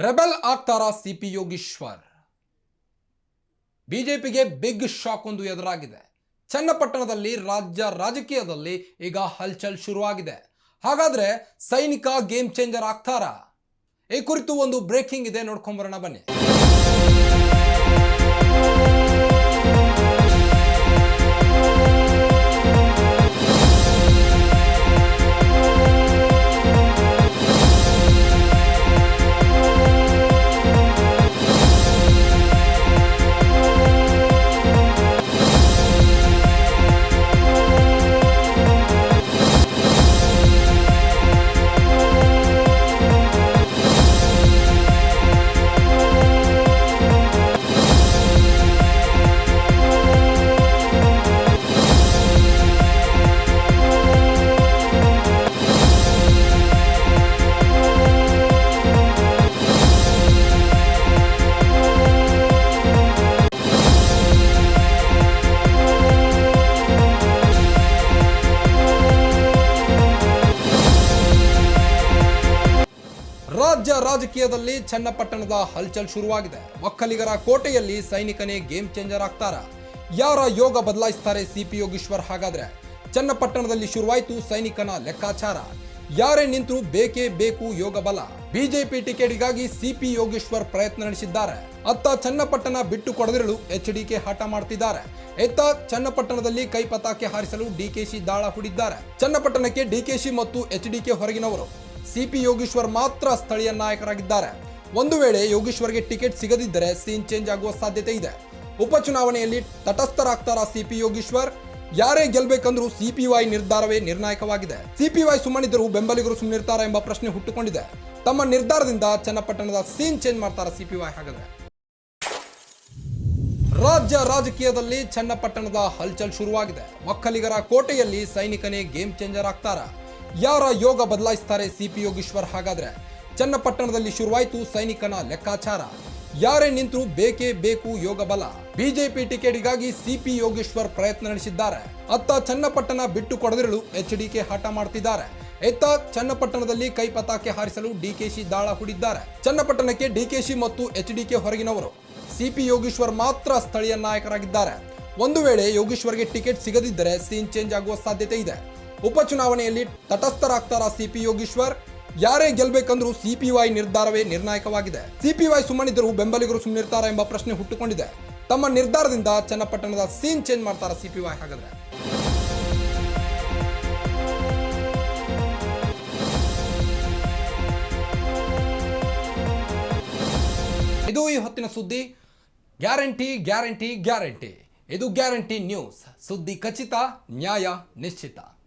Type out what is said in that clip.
Rebel ಆಗ್ತಾರಾ CP Yogeshwar. ಬಿಜೆಪಿಗೆ big shock ಒಂದು ಎದುರಾಗಿದೆ. ಚನ್ನಪಟ್ಟಣದಲ್ಲಿ ರಾಜ್ಯ ರಾಜಕೀಯದಲ್ಲಿ ಈಗ ಹಲ್ಚಲ್ ಶುರುವಾಗಿದೆ. ಹಾಗಾದ್ರೆ ಸೈನಿಕ ಗೇಮ್ ಚೇಂಜರ್ ಆಗ್ತಾರಾ? ಈ ಕುರಿತು ಒಂದು ಬ್ರೇಕಿಂಗ್ ಇದೆ, ನೋಡ್ಕೊಂಡ್ ಬರೋಣ ಬನ್ನಿ. ರಾಜ್ಯ ರಾಜಕೀಯದಲ್ಲಿ ಚನ್ನಪಟ್ಟಣದ ಹಲ್ಚಲ್ ಶುರುವಾಗಿದೆ. ಒಕ್ಕಲಿಗರ ಕೋಟೆಯಲ್ಲಿ ಸೈನಿಕನೇ ಗೇಮ್ ಚೇಂಜರ್ ಆಗ್ತಾರ? ಯಾರ ಯೋಗ ಬದಲಾಯಿಸ್ತಾರೆ ಸಿಪಿ ಯೋಗೀಶ್ವರ್? ಹಾಗಾದ್ರೆ ಚನ್ನಪಟ್ಟಣದಲ್ಲಿ ಶುರುವಾಯಿತು ಸೈನಿಕನ ಲೆಕ್ಕಾಚಾರ. ಯಾರೇ ನಿಂತರೂ ಬೇಕೇ ಬೇಕು ಯೋಗ ಬಲ. ಬಿಜೆಪಿ ಟಿಕೆಟ್ಗಾಗಿ ಸಿಪಿ ಯೋಗೀಶ್ವರ್ ಪ್ರಯತ್ನ ನಡೆಸಿದ್ದಾರೆ. ಅತ್ತ ಚನ್ನಪಟ್ಟಣ ಬಿಟ್ಟು ಕೊಡದಿರಲು ಎಚ್ಡಿಕೆ ಹಠ ಮಾಡ್ತಿದ್ದಾರೆ. ಇತ್ತ ಚನ್ನಪಟ್ಟಣದಲ್ಲಿ ಕೈ ಪತಾಕೆ ಹಾರಿಸಲು ಡಿಕೆಶಿ ದಾಳ ಹೂಡಿದ್ದಾರೆ. ಚನ್ನಪಟ್ಟಣಕ್ಕೆ ಡಿಕೆಶಿ ಮತ್ತು ಎಚ್ಡಿಕೆ ಹೊರಗಿನವರು. ಸಿಪಿ ಯೋಗೀಶ್ವರ್ ಮಾತ್ರ ಸ್ಥಳೀಯ ನಾಯಕರಾಗಿದ್ದಾರೆ. ಒಂದು ವೇಳೆ ಯೋಗೀಶ್ವರ್ಗೆ ಟಿಕೆಟ್ ಸಿಗದಿದ್ದರೆ ಸೀನ್ ಚೇಂಜ್ ಆಗುವ ಸಾಧ್ಯತೆ ಇದೆ. ಉಪಚುನಾವಣೆಯಲ್ಲಿ ತಟಸ್ಥರಾಗ್ತಾರಾ ಸಿಪಿ ಯೋಗೀಶ್ವರ್? ಯಾರೇ ಗೆಲ್ಬೇಕಂದ್ರೂ ಸಿಪಿವೈ ನಿರ್ಧಾರವೇ ನಿರ್ಣಾಯಕವಾಗಿದೆ. ಸಿಪಿವೈ ಸುಮ್ಮನಿದ್ದರೂ ಬೆಂಬಲಿಗರು ಸುಮ್ಮನಿರ್ತಾರ ಎಂಬ ಪ್ರಶ್ನೆ ಹುಟ್ಟುಕೊಂಡಿದೆ. ತಮ್ಮ ನಿರ್ಧಾರದಿಂದ ಚನ್ನಪಟ್ಟಣದ ಸೀನ್ ಚೇಂಜ್ ಮಾಡ್ತಾರ ಸಿಪಿವೈ? ಹಾಗಾದ್ರೆ ರಾಜ್ಯ ರಾಜಕೀಯದಲ್ಲಿ ಚನ್ನಪಟ್ಟಣದ ಹಲ್ಚಲ್ ಶುರುವಾಗಿದೆ. ಒಕ್ಕಲಿಗರ ಕೋಟೆಯಲ್ಲಿ ಸೈನಿಕನೇ ಗೇಮ್ ಚೇಂಜರ್ ಆಗ್ತಾರ? ಯಾರ ಯೋಗ ಬದಲಾಯಿಸ್ತಾರೆ ಸಿಪಿ ಯೋಗೀಶ್ವರ್? ಹಾಗಾದ್ರೆ ಚನ್ನಪಟ್ಟಣದಲ್ಲಿ ಶುರುವಾಯಿತು ಸೈನಿಕನ ಲೆಕ್ಕಾಚಾರ. ಯಾರೇ ನಿಂತರೂ ಬೇಕೇ ಬೇಕು ಯೋಗ ಬಲ. ಬಿಜೆಪಿ ಟಿಕೆಟ್ಗಾಗಿ ಸಿಪಿ ಯೋಗೀಶ್ವರ್ ಪ್ರಯತ್ನ ನಡೆಸಿದ್ದಾರೆ. ಅತ್ತ ಚನ್ನಪಟ್ಟಣ ಬಿಟ್ಟು ಕೊಡದಿರಲು ಎಚ್ಡಿಕೆ ಹಠ ಮಾಡ್ತಿದ್ದಾರೆ. ಇತ್ತ ಚನ್ನಪಟ್ಟಣದಲ್ಲಿ ಕೈ ಪತಾಕೆ ಹಾರಿಸಲು ಡಿಕೆಶಿ ದಾಳ ಹೂಡಿದ್ದಾರೆ. ಚನ್ನಪಟ್ಟಣಕ್ಕೆ ಡಿಕೆಶಿ ಮತ್ತು ಎಚ್ಡಿಕೆ ಹೊರಗಿನವರು. ಸಿಪಿ ಯೋಗೀಶ್ವರ್ ಮಾತ್ರ ಸ್ಥಳೀಯ ನಾಯಕರಾಗಿದ್ದಾರೆ. ಒಂದು ವೇಳೆ ಯೋಗೀಶ್ವರ್ಗೆ ಟಿಕೆಟ್ ಸಿಗದಿದ್ದರೆ ಸೀನ್ ಚೇಂಜ್ ಆಗುವ ಸಾಧ್ಯತೆ ಇದೆ. ಉಪಚುನಾವಣೆಯಲ್ಲಿ ತಟಸ್ಥರಾಗ್ತಾರಾ ಸಿಪಿ ಯೋಗೀಶ್ವರ್? ಯಾರೇ ಗೆಲ್ಬೇಕಂದ್ರೂ ಸಿಪಿವೈ ನಿರ್ಧಾರವೇ ನಿರ್ಣಾಯಕವಾಗಿದೆ. ಸಿಪಿವೈ ಸುಮ್ಮನಿದ್ದರೂ ಬೆಂಬಲಿಗರು ಸುಮ್ಮನಿರ್ತಾರ ಎಂಬ ಪ್ರಶ್ನೆ ಹುಟ್ಟುಕೊಂಡಿದೆ. ತಮ್ಮ ನಿರ್ಧಾರದಿಂದ ಚನ್ನಪಟ್ಟಣದ ಸೀನ್ ಚೇಂಜ್ ಮಾಡ್ತಾರ ಸಿಪಿವೈ? ಹಾಗಾದ್ರೆ ಇದು ಈ ಹೊತ್ತಿನ ಸುದ್ದಿ. Guarantee guarantee guarantee. ಇದು ಗ್ಯಾರಂಟಿ ನ್ಯೂಸ್. ಸುದ್ದಿ ಖಚಿತ, ನ್ಯಾಯ ನಿಶ್ಚಿತ.